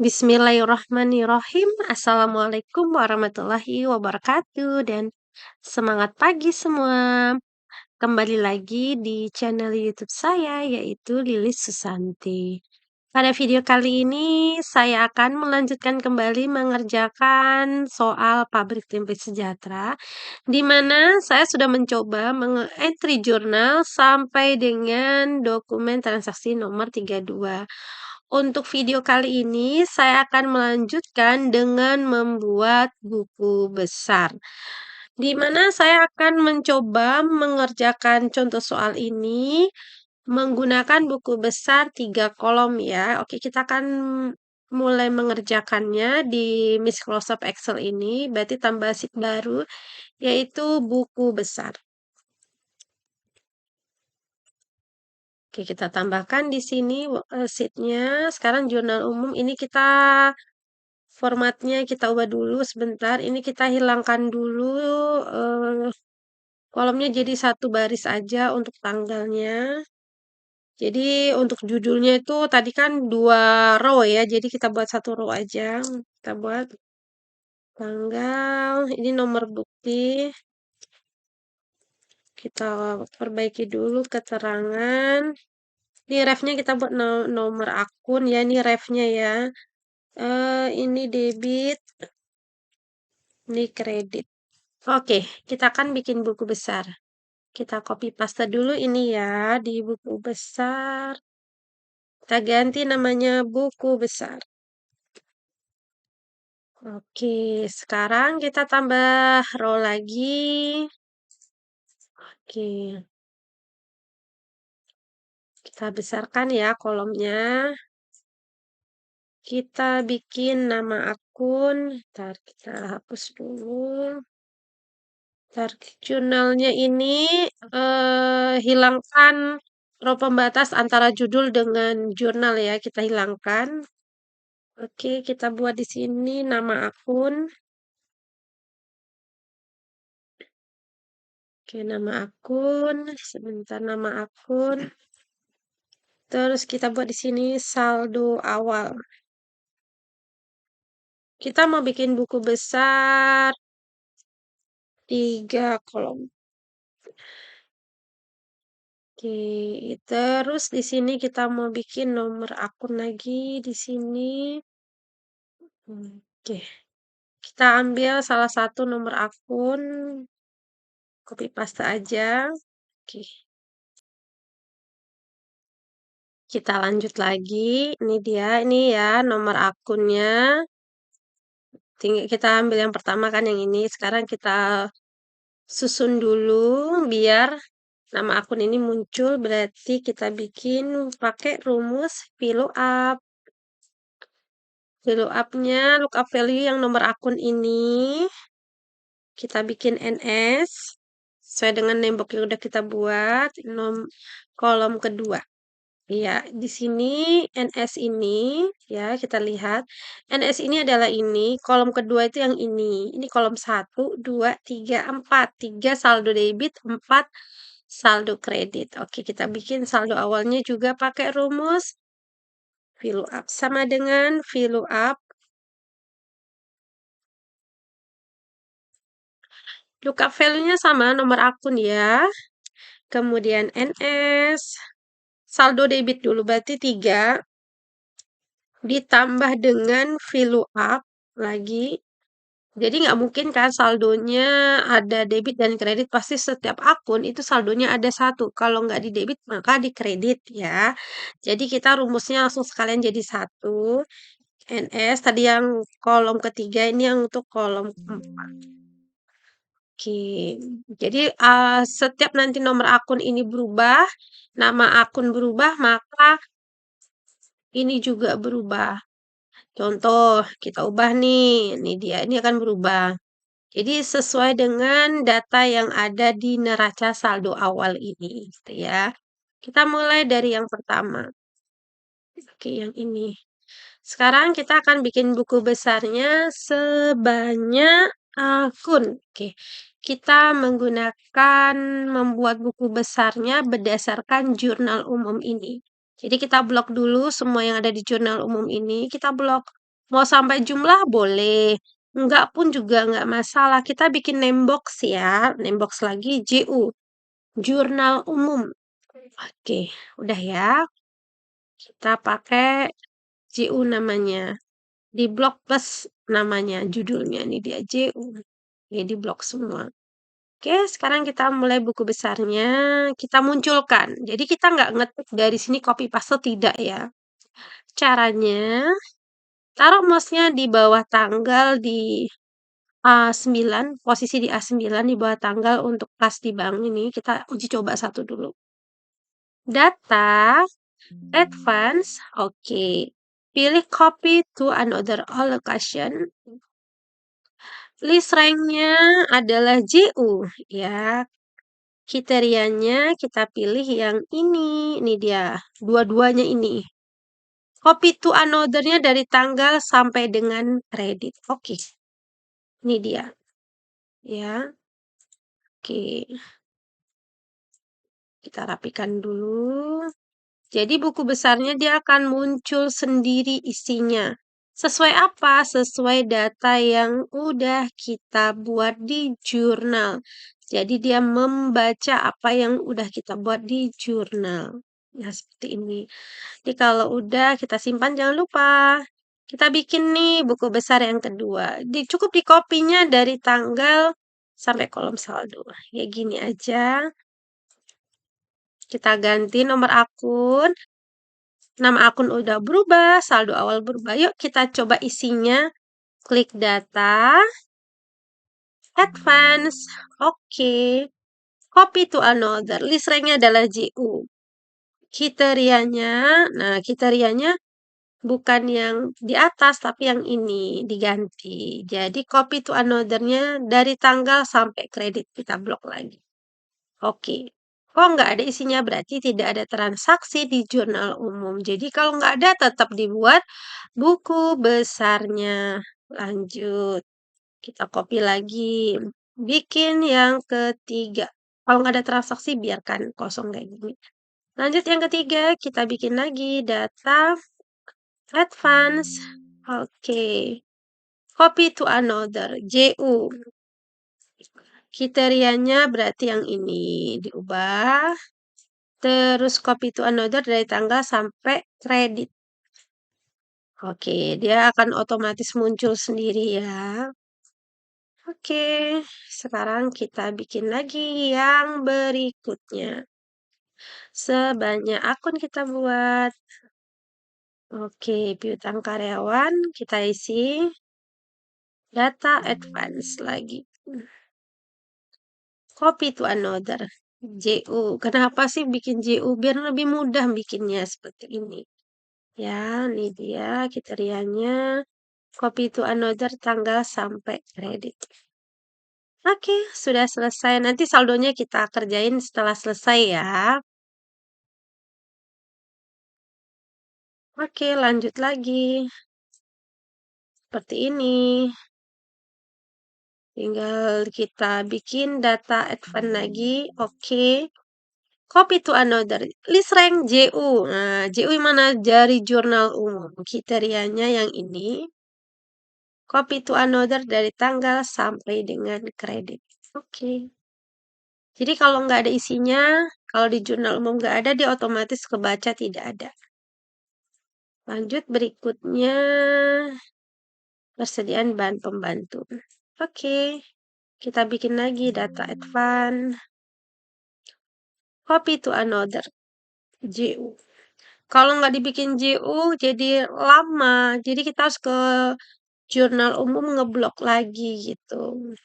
Bismillahirrahmanirrahim. Assalamualaikum warahmatullahi wabarakatuh dan semangat pagi semua. Kembali lagi di channel YouTube saya yaitu Lilis Susanti. Pada video kali ini saya akan melanjutkan kembali mengerjakan soal pabrik tempe sejahtera di mana saya sudah mencoba entry jurnal sampai dengan dokumen transaksi nomor 32. Untuk video kali ini, saya akan melanjutkan dengan membuat buku besar, di mana saya akan mencoba mengerjakan contoh soal ini menggunakan buku besar 3 kolom ya. Oke, kita akan mulai mengerjakannya di Microsoft Excel ini, berarti tambah sheet baru, yaitu buku besar. Oke, kita tambahkan di sini sheet-nya. Sekarang jurnal umum ini kita formatnya kita ubah dulu sebentar. Ini kita hilangkan dulu kolomnya jadi satu baris aja untuk tanggalnya. Jadi untuk judulnya itu tadi kan 2 row ya. Jadi kita buat 1 row aja. Kita buat tanggal. Ini nomor bukti. Kita perbaiki dulu keterangan. Ini refnya kita buat nomor akun ya. Ini refnya ya. Ini debit. Ini kredit. Oke, kita akan bikin buku besar. Kita copy paste dulu ini ya di buku besar. Kita ganti namanya buku besar. Oke, sekarang kita tambah row lagi. Oke. Kita besarkan ya kolomnya. Kita bikin nama akun. Ntar kita hapus dulu. Jurnalnya ini hilangkan row pembatas antara judul dengan jurnal ya, kita hilangkan. Oke, kita buat di sini nama akun. Oke, nama akun. Sebentar nama akun. Terus kita buat di sini saldo awal. Kita mau bikin buku besar 3 kolom. Oke, terus di sini kita mau bikin nomor akun lagi di sini. Oke. Kita ambil salah satu nomor akun, copy paste aja. Oke. Kita lanjut lagi. Ini dia, ini ya nomor akunnya. Tinggal kita ambil yang pertama kan yang ini. Sekarang kita susun dulu biar nama akun ini muncul. Berarti kita bikin pakai rumus VLOOKUP. VLOOKUP-nya lookup value yang nomor akun ini. Kita bikin NS sesuai dengan nembok yang udah kita buat. Kolom kedua. Ya, di sini NS ini ya kita lihat. NS ini adalah ini, kolom kedua itu yang ini. Ini kolom 1, 2, 3, 4. 3 saldo debit, 4 saldo kredit. Oke, kita bikin saldo awalnya juga pakai rumus VLOOKUP sama dengan VLOOKUP lookup value-nya sama nomor akun ya. Kemudian NS saldo debit dulu berarti 3 ditambah dengan VLOOKUP lagi. Jadi nggak mungkin kan saldonya ada debit dan kredit, pasti setiap akun itu saldonya ada 1. Kalau nggak di debit maka di kredit ya. Jadi kita rumusnya langsung sekalian jadi 1. NS tadi yang kolom ketiga, ini yang untuk kolom keempat. Oke, jadi setiap nanti nomor akun ini berubah, nama akun berubah, maka ini juga berubah. Contoh, kita ubah nih, ini dia, ini akan berubah. Jadi sesuai dengan data yang ada di neraca saldo awal ini, gitu ya. Kita mulai dari yang pertama. Oke, yang ini. Sekarang kita akan bikin buku besarnya sebanyak akun. Oke, kita menggunakan membuat buku besarnya berdasarkan jurnal umum ini. Jadi kita blok dulu semua yang ada di jurnal umum ini, kita blok. Mau sampai jumlah boleh, enggak pun juga enggak masalah. Kita bikin name box ya, name box lagi JU, jurnal umum. Oke, udah ya. Kita pakai JU namanya. Di blok plus namanya, judulnya ini dia JU. Ini di blok semua. Oke, sekarang kita mulai buku besarnya, kita munculkan. Jadi kita nggak ngetik dari sini copy paste tidak ya. Caranya, taruh mouse-nya di bawah tanggal di A9, posisi di A9 di bawah tanggal untuk kelas di bank ini. Kita uji coba satu dulu. Data, advance, oke. Pilih copy to another allocation. List rank-nya adalah JU ya. Kriterianya kita pilih yang ini dia, dua-duanya ini. Copy to another-nya dari tanggal sampai dengan kredit. Oke. Ini dia. Ya. Oke. Kita rapikan dulu. Jadi buku besarnya dia akan muncul sendiri isinya. Sesuai apa? Sesuai data yang udah kita buat di jurnal. Jadi dia membaca apa yang udah kita buat di jurnal. Nah, seperti ini. Jadi kalau udah kita simpan jangan lupa. Kita bikin nih buku besar yang kedua. Cukup di copy-nya dari tanggal sampai kolom saldo. Ya gini aja. Kita ganti nomor akun. Nama akun udah berubah, saldo awal berubah. Yuk kita coba isinya. Klik data, advance, oke. Copy to another. List rank-nya adalah JU. Kriterianya bukan yang di atas, tapi yang ini diganti. Jadi copy to another-nya dari tanggal sampai kredit kita blok lagi. Oke. Kok nggak ada isinya berarti tidak ada transaksi di jurnal umum. Jadi kalau nggak ada tetap dibuat buku besarnya. Lanjut. Kita copy lagi. Bikin yang ketiga. Kalau nggak ada transaksi biarkan kosong kayak gini. Lanjut yang ketiga, kita bikin lagi data advance. Oke. Copy to another. JU. Kriterianya berarti yang ini diubah. Terus copy to another dari tanggal sampai kredit. Oke, dia akan otomatis muncul sendiri ya. Oke, sekarang kita bikin lagi yang berikutnya. Sebanyak akun kita buat. Oke, piutang karyawan kita isi. Data advance lagi. Copy to another. JU. Kenapa sih bikin JU? Biar lebih mudah bikinnya seperti ini. Ya, ini dia kriterianya. Copy to another tanggal sampai kredit. Oke, sudah selesai. Nanti saldonya kita kerjain setelah selesai ya. Oke, lanjut lagi. Seperti ini. Tinggal kita bikin data advance lagi. Oke. Copy to another. List rank JU. Nah, JU yang mana? Dari jurnal umum. Kriterianya yang ini. Copy to another dari tanggal sampai dengan kredit. Oke. Jadi kalau nggak ada isinya, kalau di jurnal umum nggak ada, dia otomatis kebaca tidak ada. Lanjut berikutnya, persediaan bahan pembantu. Oke, kita bikin lagi data advance. Copy to another. JU. Kalau nggak dibikin JU, jadi lama. Jadi kita harus ke jurnal umum ngeblok lagi gitu.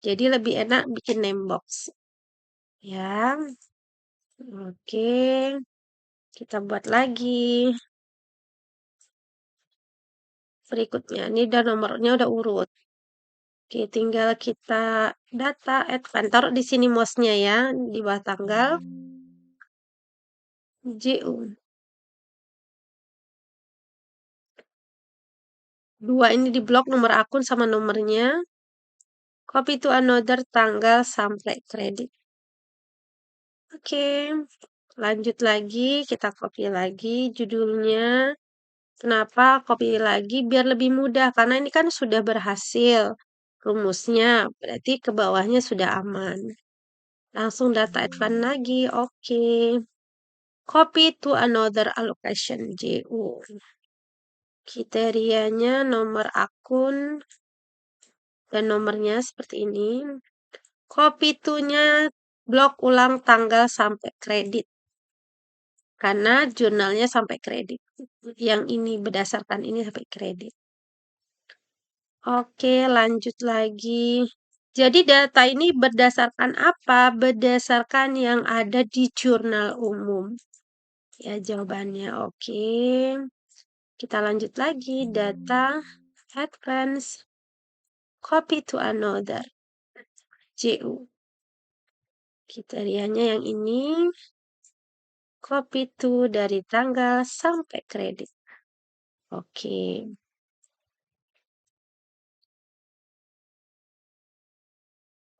Jadi lebih enak bikin name box. Ya. Oke. Kita buat lagi. Berikutnya, ini udah nomornya udah urut. Oke, tinggal kita data advance. Taruh di sini mouse-nya ya, di bawah tanggal. JU. 2 ini di blok nomor akun sama nomornya. Copy to another tanggal sampai kredit. Oke, lanjut lagi. Kita copy lagi judulnya. Kenapa copy lagi? Biar lebih mudah, karena ini kan sudah berhasil rumusnya, berarti ke bawahnya sudah aman. Langsung data advance lagi, oke. Copy to another allocation, JU. Kriterianya nomor akun dan nomornya seperti ini. Copy to-nya blok ulang tanggal sampai kredit. Karena jurnalnya sampai kredit. Yang ini berdasarkan ini sampai kredit. Oke, lanjut lagi. Jadi data ini berdasarkan apa? Berdasarkan yang ada di jurnal umum. Ya, jawabannya oke. Kita lanjut lagi. Data, advance, copy to another. JU. Kriterianya yang ini. Copy to dari tanggal sampai kredit. Oke.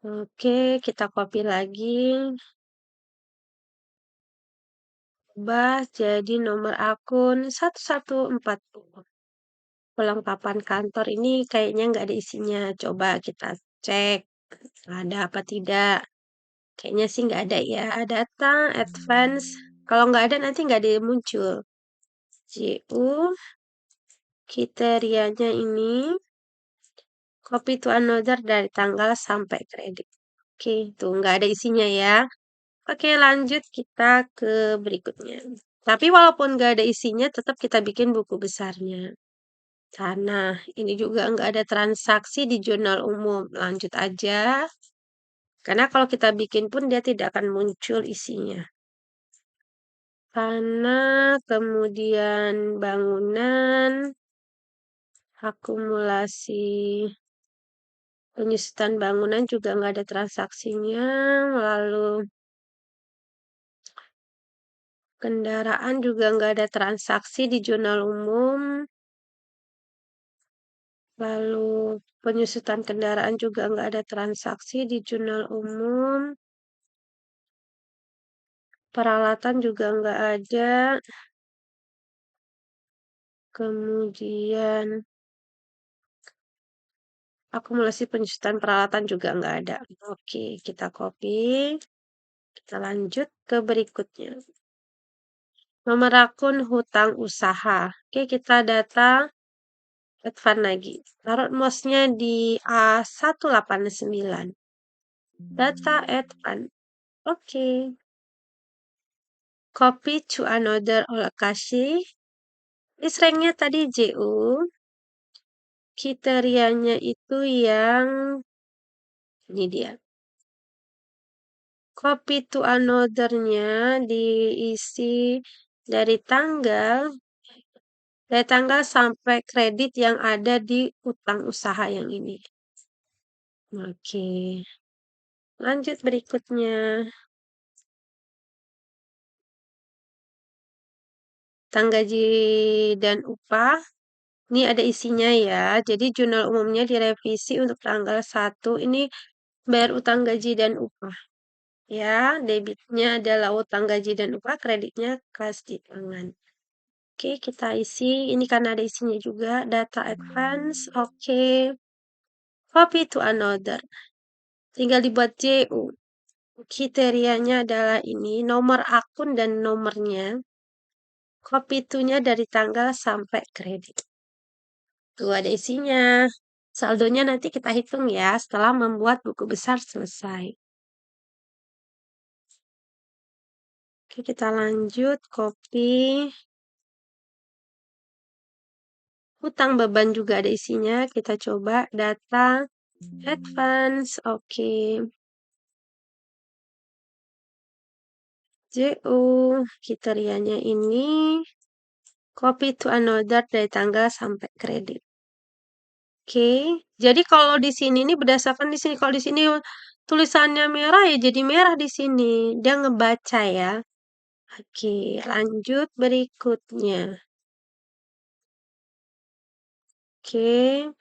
Oke, kita copy lagi. Ubah jadi nomor akun 1140. Perlengkapan kantor ini kayaknya nggak ada isinya. Coba kita cek ada apa tidak. Kayaknya sih nggak ada ya. Data, advance. Kalau nggak ada nanti nggak ada muncul. JU, kriterianya ini. Copy to another dari tanggal sampai kredit. Oke, tuh nggak ada isinya ya. Oke, lanjut kita ke berikutnya. Tapi walaupun nggak ada isinya, tetap kita bikin buku besarnya. Karena ini juga nggak ada transaksi di jurnal umum. Lanjut aja. Karena kalau kita bikin pun dia tidak akan muncul isinya. Karena kemudian bangunan, akumulasi penyusutan bangunan juga nggak ada transaksinya. Lalu kendaraan juga nggak ada transaksi di jurnal umum. Lalu penyusutan kendaraan juga nggak ada transaksi di jurnal umum. Peralatan juga nggak ada. Kemudian akumulasi penyusutan peralatan juga nggak ada. Oke, kita copy. Kita lanjut ke berikutnya. Nomor akun hutang usaha. Oke, kita data advance lagi. Taruh mouse-nya di A189. Data advance. Oke. Copy to another allocation. List rank-nya tadi JU. Kriterianya itu yang ini dia. Copy to another-nya diisi dari tanggal sampai kredit yang ada di utang usaha yang ini. Oke. Lanjut berikutnya. Utang gaji dan upah. Ini ada isinya ya. Jadi jurnal umumnya direvisi untuk tanggal 1. Ini bayar utang gaji dan upah. Ya, debitnya adalah utang gaji dan upah, kreditnya kas di tangan. Oke, kita isi. Ini karena ada isinya juga. Data advance. Oke. Copy to another. Tinggal dibuat JU. Kriterianya adalah ini. Nomor akun dan nomornya. Copy to-nya dari tanggal sampai kredit. Tuh ada isinya. Saldonya nanti kita hitung ya setelah membuat buku besar selesai. Oke, kita lanjut. Copy. Hutang beban juga ada isinya. Kita coba data advance. Oke. JU. Kriterianya ini. Copy to another dari tanggal sampai kredit. Oke. Jadi kalau di sini ini berdasarkan di sini. Kalau di sini tulisannya merah ya jadi merah di sini. Dia ngebaca ya. Oke, lanjut berikutnya. Oke.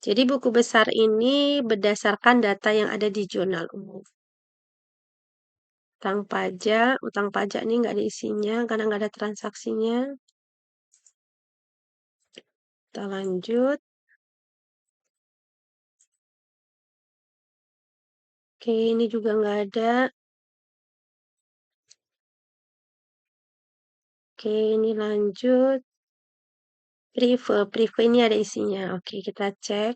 Jadi buku besar ini berdasarkan data yang ada di jurnal umum. Utang pajak ini nggak ada isinya karena nggak ada transaksinya. Kita lanjut. Oke, ini juga nggak ada. Oke, ini lanjut. Prive ini ada isinya. Oke, kita cek.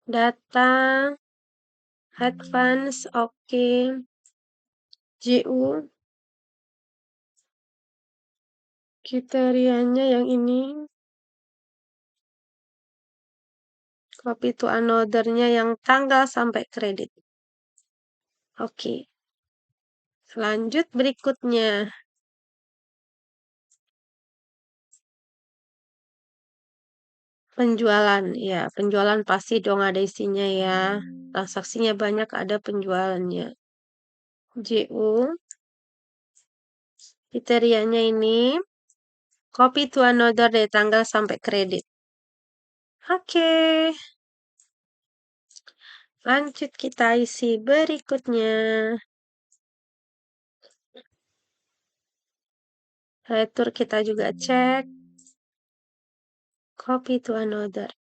Data, advance, oke. JU, kriterianya yang ini. Copy to another-nya yang tanggal sampai kredit. Oke. Lanjut berikutnya. Penjualan. Ya, penjualan pasti dong ada isinya ya. Transaksinya banyak, ada penjualannya. JU, kriterianya ini. Copy to another dari tanggal sampai kredit. Oke. Lanjut kita isi berikutnya. Retur kita juga cek. Copy to another.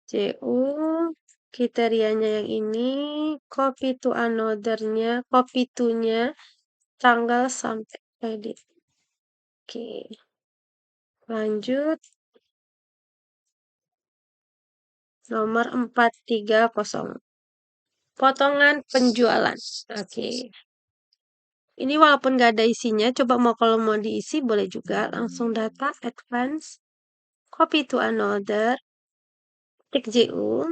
CU, kriterianya yang ini. Copy to another-nya, copy to-nya, tanggal sampai kredit. Oke. Lanjut. Nomor 430. Potongan penjualan. Oke. Ini walaupun nggak ada isinya, coba kalau mau diisi boleh juga. Langsung data, advance, copy to another, tik JU,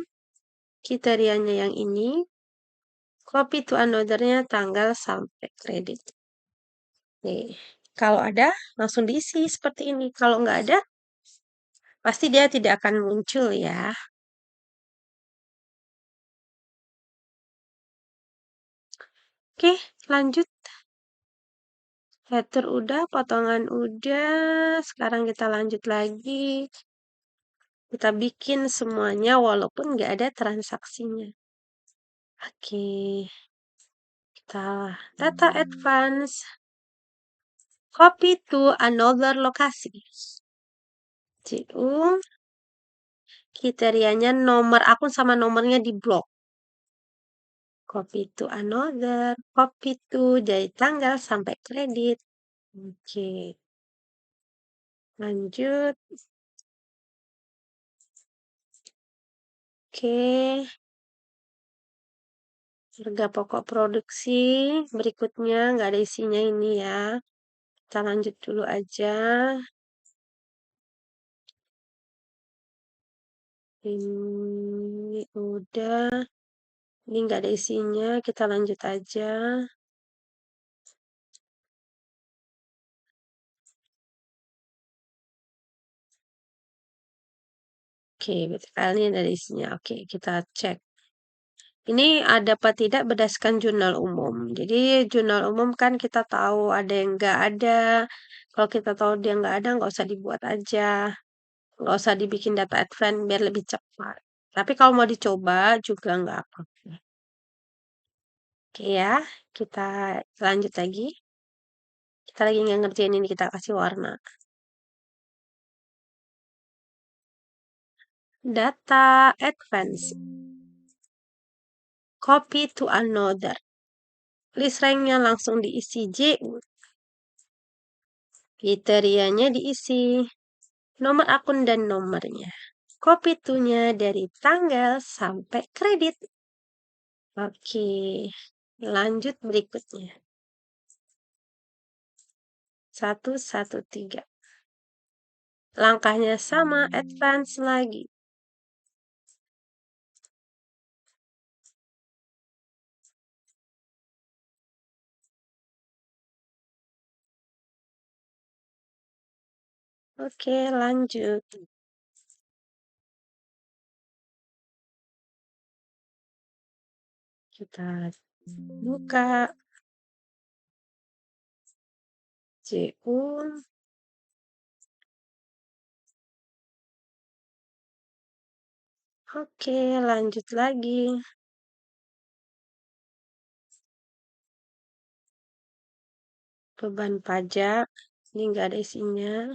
kriterianya yang ini, copy to another-nya tanggal sampai kredit. Nih, kalau ada langsung diisi seperti ini. Kalau nggak ada, pasti dia tidak akan muncul ya. Oke, lanjut. Header udah, potongan udah. Sekarang kita lanjut lagi. Kita bikin semuanya walaupun nggak ada transaksinya. Oke. Kita data advance. Copy to another lokasi. CU. Kriterianya nomor akun sama nomornya di blok. Copy to another. Copy to dari tanggal sampai kredit. Oke. Lanjut. Oke. Harga pokok produksi. Berikutnya nggak ada isinya ini ya. Kita lanjut dulu aja. Ini udah. Ini nggak ada isinya. Kita lanjut aja. Oke, berarti kali ini ada isinya. Oke, kita cek. Ini ada apa tidak berdasarkan jurnal umum. Jadi jurnal umum kan kita tahu ada yang nggak ada. Kalau kita tahu dia nggak ada, nggak usah dibuat aja. Nggak usah dibikin data advance biar lebih cepat. Tapi kalau mau dicoba juga nggak apa-apa. Oke ya, kita lanjut lagi. Kita lagi nggak ngerjain ini, kita kasih warna. Data advance. Copy to another. List rank-nya langsung diisi JU. Kriterianya diisi. Nomor akun dan nomornya. Copy to-nya dari tanggal sampai kredit. Oke, lanjut berikutnya. 113. Langkahnya sama, advance lagi. Oke, lanjut. Kita buka. CU. Oke, lanjut lagi. Beban pajak. Ini nggak ada isinya.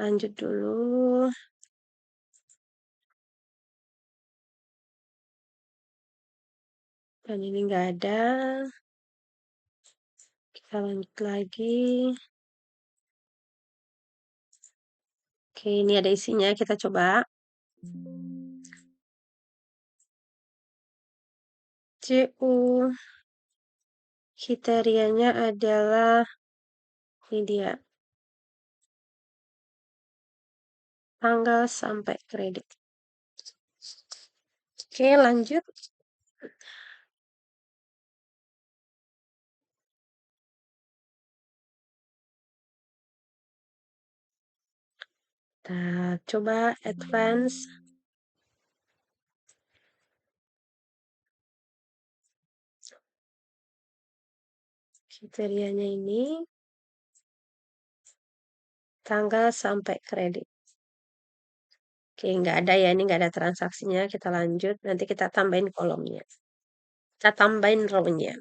Lanjut dulu. Dan ini nggak ada. Kita lanjut lagi. Oke, ini ada isinya. Kita coba. CU. Kriterianya adalah ini dia. Tanggal sampai kredit. Oke, lanjut. Kita coba advance. Kriterianya ini tanggal sampai kredit. Oke, nggak ada ya, ini nggak ada transaksinya. Kita lanjut, nanti kita tambahin kolomnya. Kita tambahin row-nya.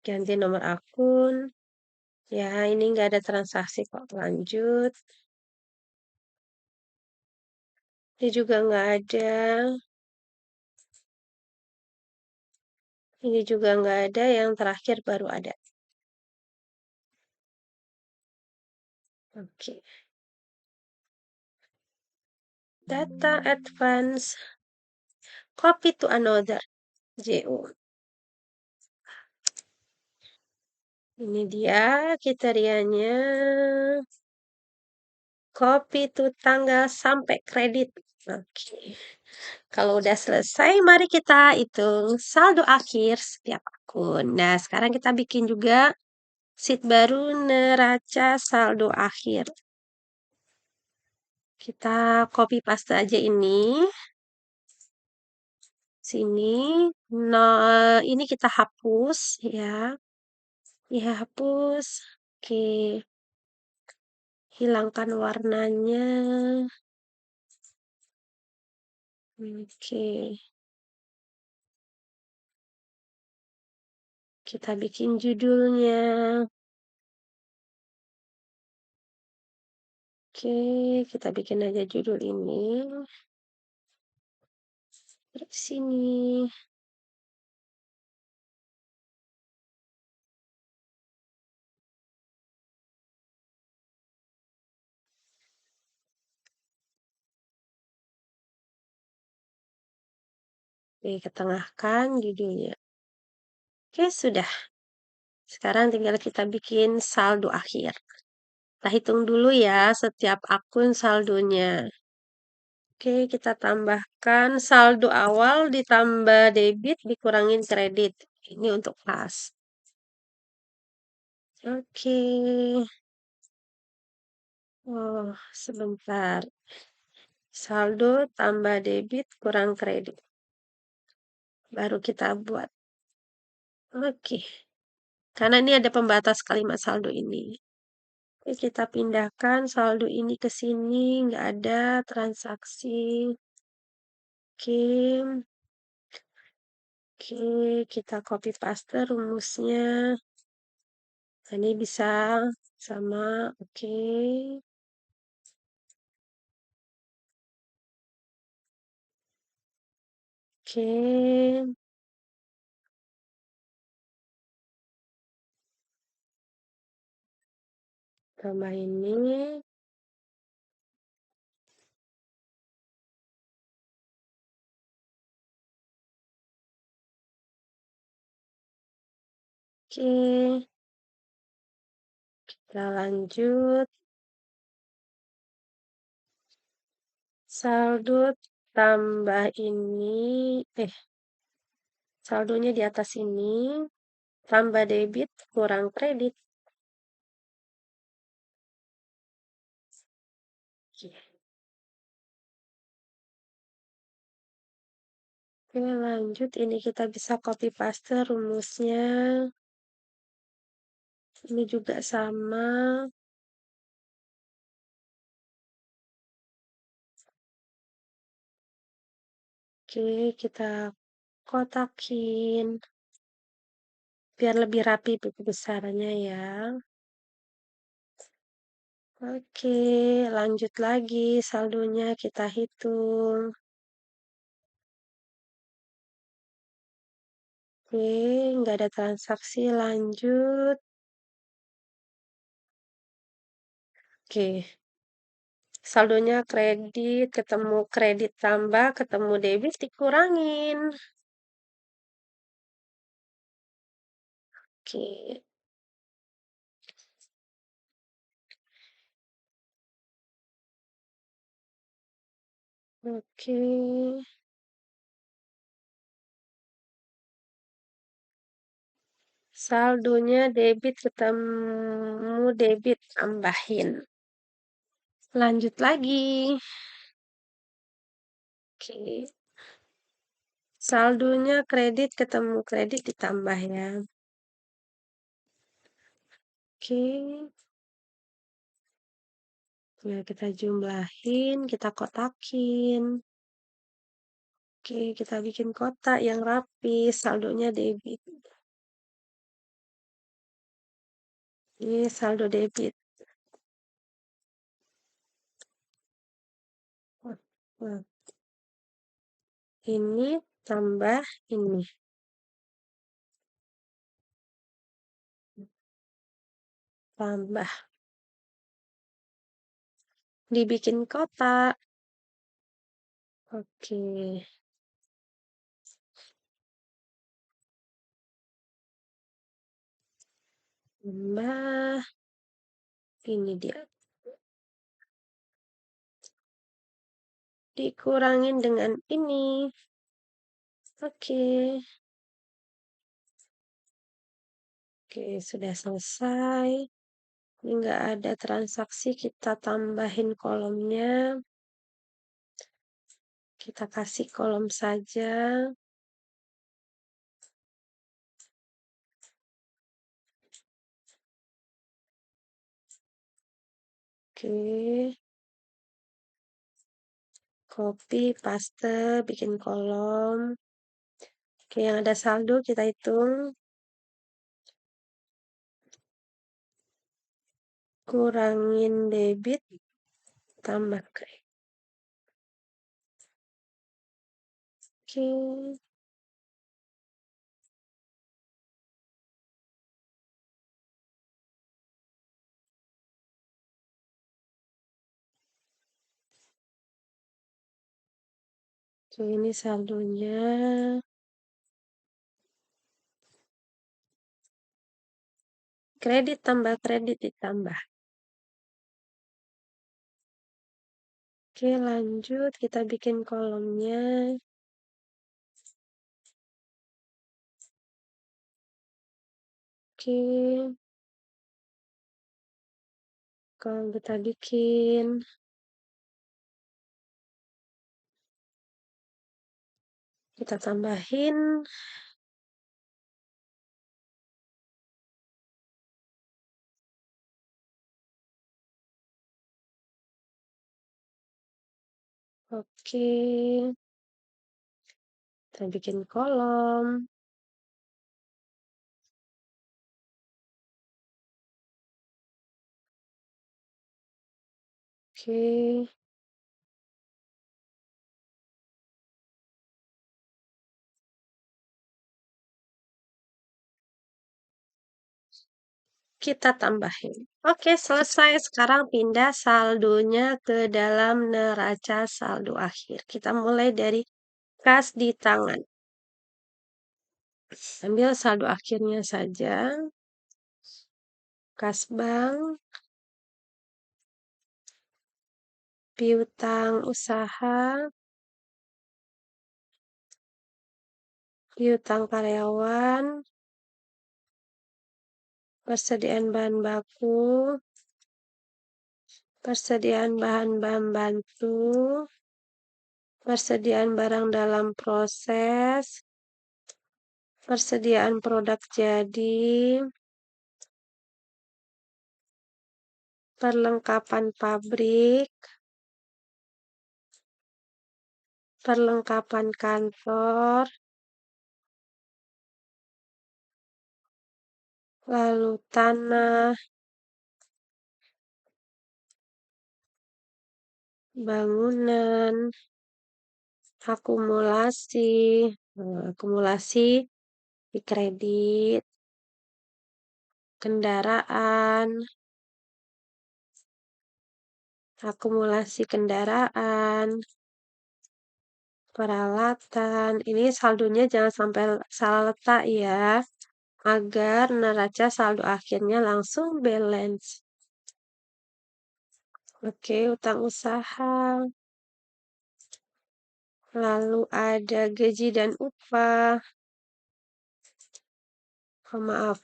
Ganti nomor akun. Ya, ini nggak ada transaksi kok. Lanjut. Ini juga nggak ada. Ini juga nggak ada. Yang terakhir baru ada. Oke. Data advance. Copy to another. JO. Ini dia kriterianya. Copy to tanggal sampai kredit. Oke. Kalau udah selesai, mari kita hitung saldo akhir setiap akun. Nah, sekarang kita bikin juga sheet baru neraca saldo akhir. Kita copy paste aja ini. Sini. Nah, ini kita hapus ya. Ya, hapus. Oke. Hilangkan warnanya. Oke. Kita bikin judulnya. Oke, kita bikin aja judul ini. Terus sini. Oke, ketengahkan judulnya. Oke, sudah. Sekarang tinggal kita bikin saldo akhir. Kita hitung dulu ya setiap akun saldonya. Oke, kita tambahkan saldo awal ditambah debit dikurangin kredit. Ini untuk pas. Oke. Oh, sebentar. Saldo tambah debit kurang kredit. Baru kita buat. Oke. Karena ini ada pembatas kalimat saldo ini. Oke, kita pindahkan saldo ini ke sini. Nggak ada transaksi. Oke. Oke, kita copy paste rumusnya. Nah, ini bisa sama. Oke. Oke. Tambah ini. Oke. Kita lanjut. Saldo tambah ini. Saldonya di atas ini. Tambah debit kurang kredit. Oke. Oke, lanjut. Ini kita bisa copy paste rumusnya. Ini juga sama. Oke, kita kotakin. Biar lebih rapi buku besarnya ya. Oke, lanjut lagi saldonya kita hitung. Oke, nggak ada transaksi, lanjut. Oke, saldonya kredit, ketemu kredit tambah, ketemu debit dikurangin. Oke, oke. Saldonya debit ketemu debit tambahin. Lanjut lagi. Oke. Saldonya kredit ketemu kredit ditambah ya. Oke. Ya, kita jumlahin, kita kotakin. Oke, kita bikin kotak yang rapi, saldonya debit. Ini saldo debit. Nah, ini tambah ini. Tambah. Dibikin kotak. Oke. Tambah. Ini dia. Dikurangin dengan ini. Oke. Oke, sudah selesai. Ini nggak ada transaksi, kita tambahin kolomnya. Kita kasih kolom saja. Oke. Copy, paste, bikin kolom. Oke, yang ada saldo kita hitung. Kurangin debit, tambah kredit. Oke. Oke, ini saldonya. Kredit tambah kredit ditambah. Oke, lanjut. Kita bikin kolomnya. Oke. Kalau kita bikin. Kita tambahin. Oke. Kita bikin kolom. Oke. Kita tambahin. Oke, selesai. Sekarang pindah saldonya ke dalam neraca saldo akhir. Kita mulai dari kas di tangan. Ambil saldo akhirnya saja. Kas bank, piutang usaha, piutang karyawan, persediaan bahan baku, persediaan bahan-bahan bantu, persediaan barang dalam proses, persediaan produk jadi, perlengkapan pabrik, perlengkapan kantor, lalu tanah, bangunan, akumulasi, akumulasi di kredit, kendaraan, akumulasi kendaraan, peralatan. Ini saldonya jangan sampai salah letak ya, agar neraca saldo akhirnya langsung balance. Oke, utang usaha. Lalu ada gaji dan upah. Oh, maaf,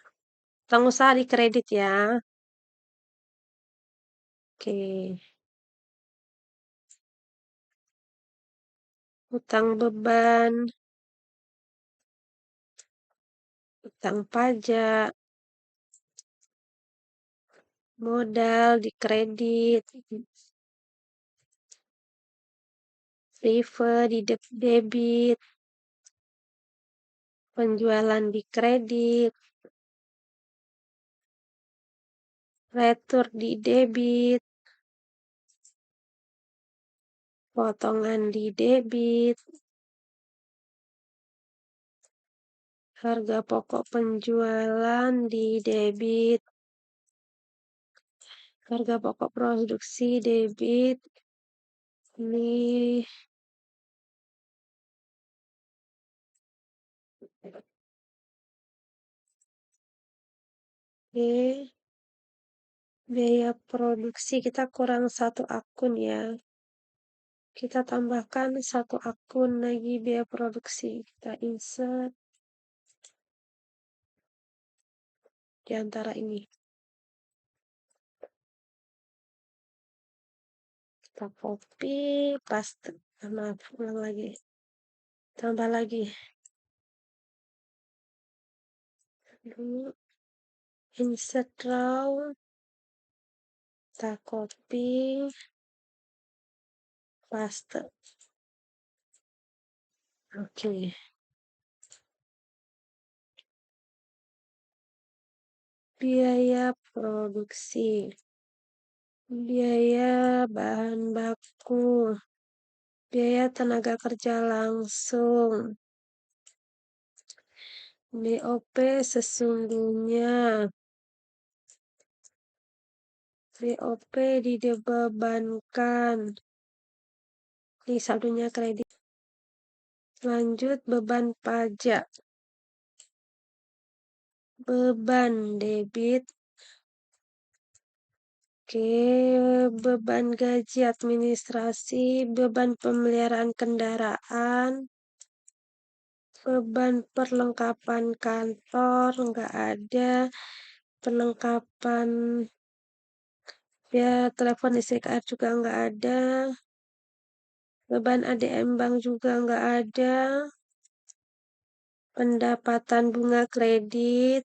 utang usaha di kredit ya. Oke, utang beban, utang pajak, modal di kredit, refer di debit, penjualan di kredit, retur di debit, potongan di debit, harga pokok penjualan di debit, harga pokok produksi debit. Ini oke, biaya produksi kita kurang satu akun ya. Kita tambahkan satu akun lagi biaya produksi. Kita insert di antara ini. Kita copy, paste. Maaf, ulang lagi. Tambah lagi. Dulu, insert row. Kita copy, paste. Oke. Biaya produksi. Biaya bahan baku. Biaya tenaga kerja langsung. BOP sesungguhnya. BOP dibebankan. Ini saldonya kredit. Lanjut beban pajak. Beban debit. Oke, beban gaji administrasi, beban pemeliharaan kendaraan, beban perlengkapan kantor, nggak ada, perlengkapan ya telepon listrik air juga nggak ada, beban ADM bank juga nggak ada, pendapatan bunga kredit,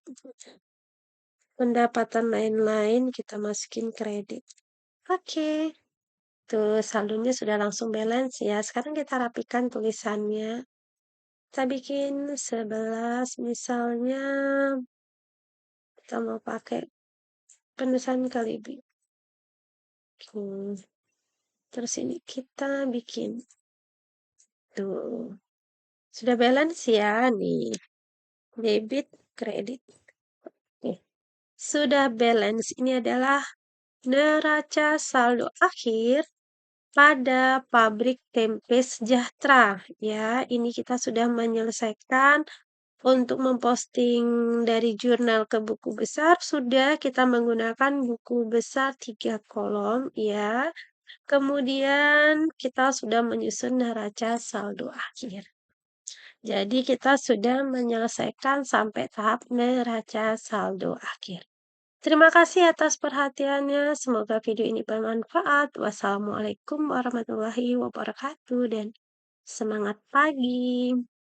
pendapatan lain-lain kita masukin kredit. Oke, tuh saldonya sudah langsung balance ya. Sekarang kita rapikan tulisannya. Kita bikin 11 misalnya kita mau pakai penulisan kalibi. Terus ini kita bikin tuh. Sudah balance ya nih. Debit, kredit. Nih. Sudah balance. Ini adalah neraca saldo akhir pada pabrik tempe sejahtera. Ya, ini kita sudah menyelesaikan. Untuk memposting dari jurnal ke buku besar, sudah kita menggunakan buku besar 3 kolom, ya. Kemudian kita sudah menyusun neraca saldo akhir. Jadi kita sudah menyelesaikan sampai tahap neraca saldo akhir. Terima kasih atas perhatiannya. Semoga video ini bermanfaat. Wassalamualaikum warahmatullahi wabarakatuh dan semangat pagi.